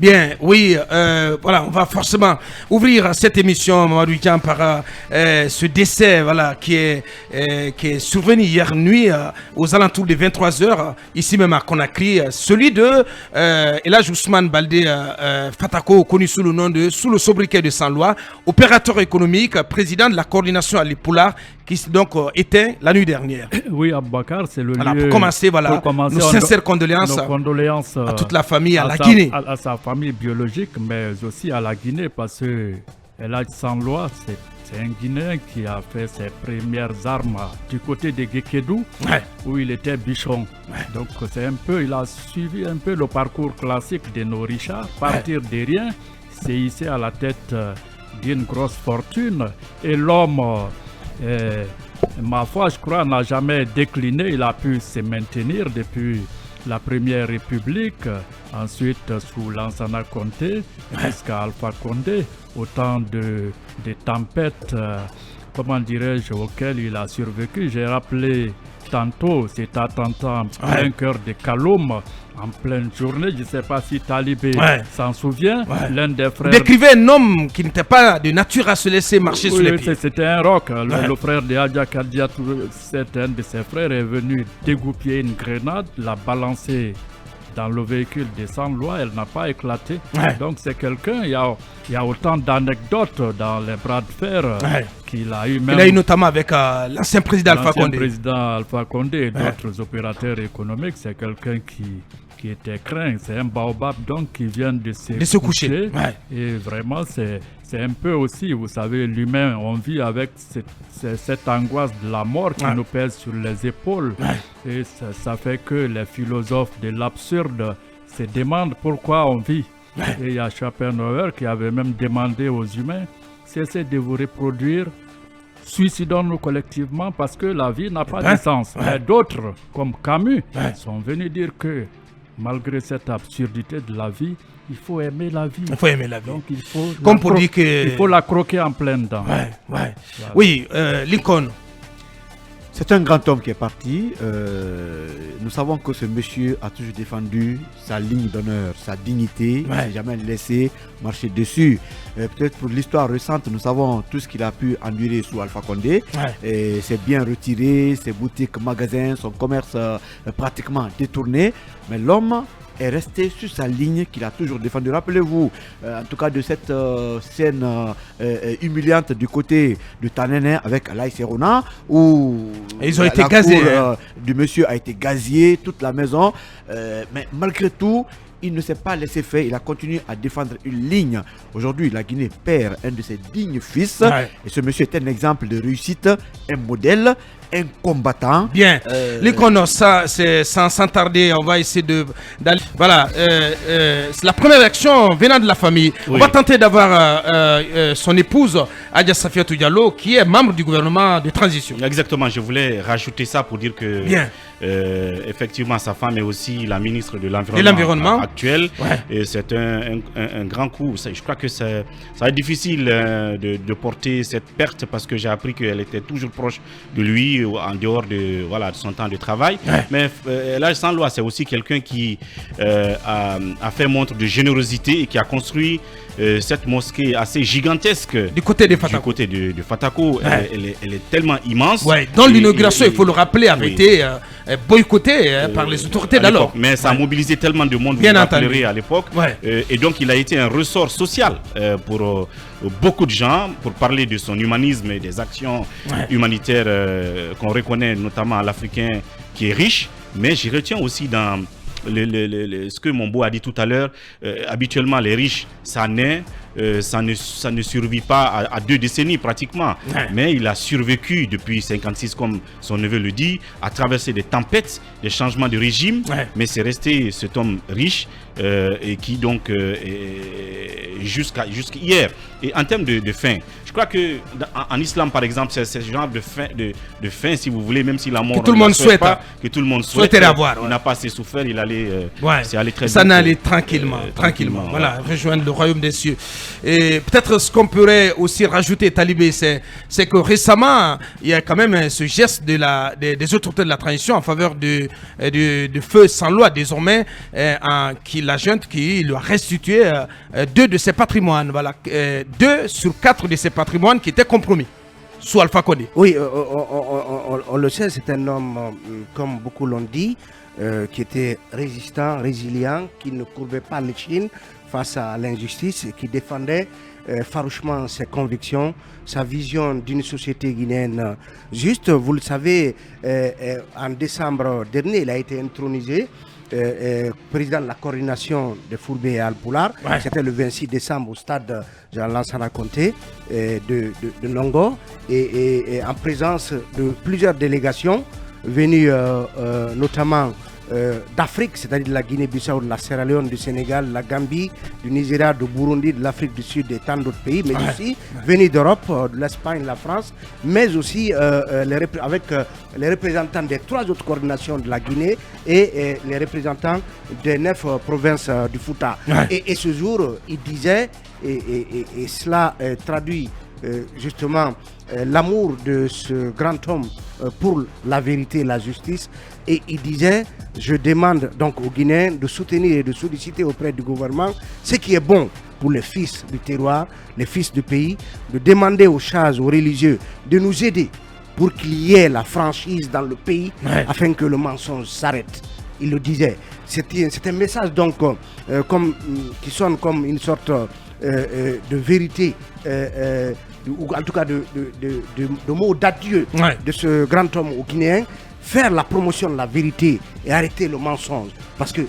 Bien, oui, voilà, on va forcément ouvrir cette émission, Mamadou Dian, par ce décès, voilà, qui est survenu hier nuit aux alentours de 23h, ici même à Conakry, celui de Elhadji Ousmane Baldé Fatako, connu sous le sobriquet de Sans-Loi, opérateur économique, président de la coordination à l'Ipoula, qui s'est donc éteint la nuit dernière. Oui, Aboubacar, c'est le voilà, lieu... Pour commencer, nos sincères condoléances à toute la famille, à la Guinée. À sa famille biologique, mais aussi à la Guinée, parce que Elhadji Sans-Loi, c'est un Guinéen qui a fait ses premières armes du côté de Guékédou, où il était bichon. Donc il a suivi un peu le parcours classique de nos richards, partir de rien, c'est ici à la tête d'une grosse fortune, et l'homme... ma foi, je crois, n'a jamais décliné. Il a pu se maintenir depuis la Première République, ensuite sous Lansana Conté jusqu'à Alpha Condé. Autant de tempêtes, comment dirais-je, auxquelles il a survécu. J'ai rappelé tantôt cet attentat en plein cœur de Kaloum, en pleine journée. Je ne sais pas si Talibé s'en souvient. L'un des frères... Décrivez un homme qui n'était pas de nature à se laisser marcher sur les pieds. C'était un roc. Le frère de Hadja Kadiatou, un de ses frères, est venu dégoupiller une grenade, l'a balancer dans le véhicule de Sans-Loi, elle n'a pas éclaté. Donc c'est quelqu'un, il y a autant d'anecdotes dans les bras de fer qu'il a eu même... Il a eu notamment avec l'ancien président Alpha Condé. L'ancien président Alpha Condé et d'autres opérateurs économiques. C'est quelqu'un qui était craint. C'est un baobab donc qui vient de se coucher. Et vraiment, c'est un peu aussi, vous savez, l'humain, on vit avec cette angoisse de la mort qui nous pèse sur les épaules. Et ça fait que les philosophes de l'absurde se demandent pourquoi on vit. Et il y a Schopenhauer qui avait même demandé aux humains, cessez de vous reproduire, suicidons-nous collectivement parce que la vie n'a pas de sens. Mais d'autres, comme Camus, sont venus dire que malgré cette absurdité de la vie, il faut aimer la vie. Il faut aimer la vie. Donc il faut, comme pour dire que... il faut la croquer en pleine dents. Voilà. Oui, Lincoln. C'est un grand homme qui est parti. Nous savons que ce monsieur a toujours défendu sa ligne d'honneur, sa dignité. Il n'a jamais laissé marcher dessus. Peut-être pour l'histoire récente, nous savons tout ce qu'il a pu endurer sous Alpha Condé. C'est bien retiré, ses boutiques, magasins, son commerce pratiquement détourné. Mais l'homme est resté sur sa ligne qu'il a toujours défendue. Rappelez-vous, en tout cas, de cette scène humiliante du côté de Tanene avec Alaï Serona, où ils ont été gazés. Du monsieur a été gazier, toute la maison. Mais malgré tout, il ne s'est pas laissé faire, il a continué à défendre une ligne. Aujourd'hui, la Guinée perd un de ses dignes fils. Et ce monsieur est un exemple de réussite, un modèle, un combattant. Bien. Lincoln, ça, c'est sans tarder, on va essayer d'aller. Voilà, c'est la première action venant de la famille. On va tenter d'avoir son épouse, Adja Safiatou Diallo, qui est membre du gouvernement de transition. Exactement, je voulais rajouter ça pour dire que effectivement, sa femme est aussi la ministre de l'Environnement actuelle. Et c'est un grand coup. Je crois que ça va être difficile de porter cette perte parce que j'ai appris qu'elle était toujours proche de lui en dehors de son temps de travail. Mais Elhadji Sans-Loi, c'est aussi quelqu'un qui a fait montre de générosité et qui a construit cette mosquée assez gigantesque du côté de Fatako. Du côté de Fatako, elle est tellement immense. Dans l'inauguration, il faut le rappeler, avait été boycotté par les autorités d'alors. Mais ça a mobilisé tellement de monde, vous vous rappellerez à l'époque. Et donc, il a été un ressort social pour beaucoup de gens, pour parler de son humanisme et des actions humanitaires qu'on reconnaît notamment à l'Africain qui est riche. Mais je retiens aussi dans ce que Mombo a dit tout à l'heure, habituellement les riches, ça naît, ça ne survit pas à 2 décennies pratiquement. Mais il a survécu depuis 56, comme son neveu le dit, à traverser des tempêtes, des changements de régime. Mais c'est resté cet homme riche et qui donc, jusqu'hier. Et en termes de faim, je crois que en islam, par exemple, c'est ce genre de faim, si vous voulez, même si la mort que tout le monde souhaite pas, que tout le monde souhaite avoir. Il n'a pas assez souffert, il allait c'est allé très vite. Ça n'allait tranquillement. Voilà, rejoindre le royaume des cieux. Et peut-être ce qu'on pourrait aussi rajouter, Talibé, c'est que récemment, il y a quand même ce geste des autorités de la transition en faveur de Feu Sans Loi, désormais, la junte qui lui a restitué 2 de ses patrimoines. Voilà, 2 sur 4 de ses patrimoines qui étaient compromis sous Alpha Condé. Oui, on le sait, c'est un homme, comme beaucoup l'ont dit, qui était résistant, résilient, qui ne courbait pas l'échine face à l'injustice et qui défendait farouchement ses convictions, sa vision d'une société guinéenne juste. Vous le savez, en décembre dernier, il a été intronisé président de la coordination de Fulbé et Alpulaar. Ouais. C'était le 26 décembre au stade Jean Lansana Conté de Nongo et en présence de plusieurs délégations venues notamment d'Afrique, c'est-à-dire de la Guinée-Bissau, de la Sierra Leone, du Sénégal, de la Gambie, du Nigeria, du Burundi, de l'Afrique du Sud et tant d'autres pays, mais aussi venus d'Europe, de l'Espagne, de la France, mais aussi avec les représentants des 3 autres coordinations de la Guinée et les représentants des 9 provinces du Fouta. Ouais. Et ce jour, il disait, et cela traduit justement l'amour de ce grand homme pour la vérité et la justice, et il disait: je demande donc aux Guinéens de soutenir et de solliciter auprès du gouvernement ce qui est bon pour les fils du terroir, les fils du pays, de demander aux chahs, aux religieux de nous aider pour qu'il y ait la franchise dans le pays, afin que le mensonge s'arrête. Il le disait. C'est un message donc qui sonne comme une sorte de vérité, ou en tout cas de mots d'adieu de ce grand homme au Guinéen. Faire la promotion de la vérité et arrêter le mensonge. Parce que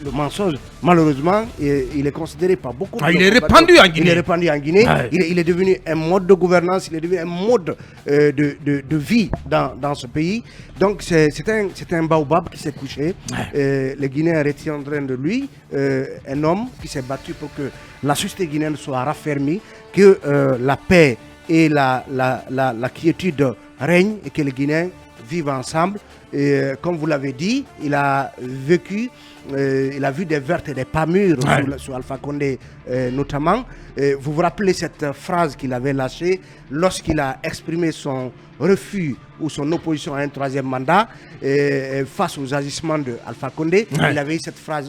le mensonge, malheureusement, il est considéré par beaucoup de... Il est répandu en Guinée. Il est répandu en Guinée. Ouais. Il est devenu un mode de gouvernance, il est devenu un mode de vie dans ce pays. Donc c'est un baobab qui s'est couché. Ouais. Les Guinéens retiendront de lui un homme qui s'est battu pour que la société guinéenne soit raffermie, que la paix et la quiétude règnent et que les Guinéens vivent ensemble. Et, comme vous l'avez dit, il a vécu, il a vu des vertes et des pas mûres sur Alpha Condé notamment. Vous vous rappelez cette phrase qu'il avait lâchée lorsqu'il a exprimé son refus ou son opposition à un 3e mandat face aux agissements de Alpha Condé. Il avait eu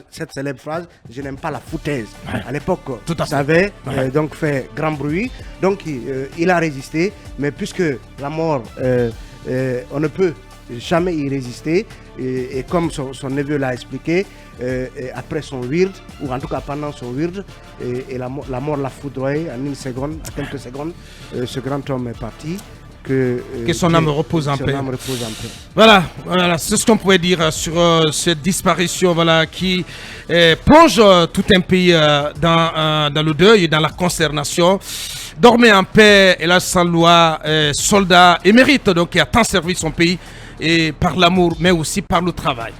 cette célèbre phrase: je n'aime pas la foutaise. À l'époque, ça avait donc fait grand bruit. Donc il a résisté, mais puisque la mort, on ne peut jamais y résister, et comme son neveu l'a expliqué, après son wird, ou en tout cas pendant son wird, et la mort l'a foudroyé en une seconde, à quelques secondes, ce grand homme est parti. Que son âme repose en paix. Voilà, c'est ce qu'on pouvait dire sur cette disparition, voilà, qui plonge tout un pays dans le deuil et dans la consternation. Dormez en paix, hélas sans loi, soldat émérite, donc qui a tant servi son pays, et par l'amour, mais aussi par le travail.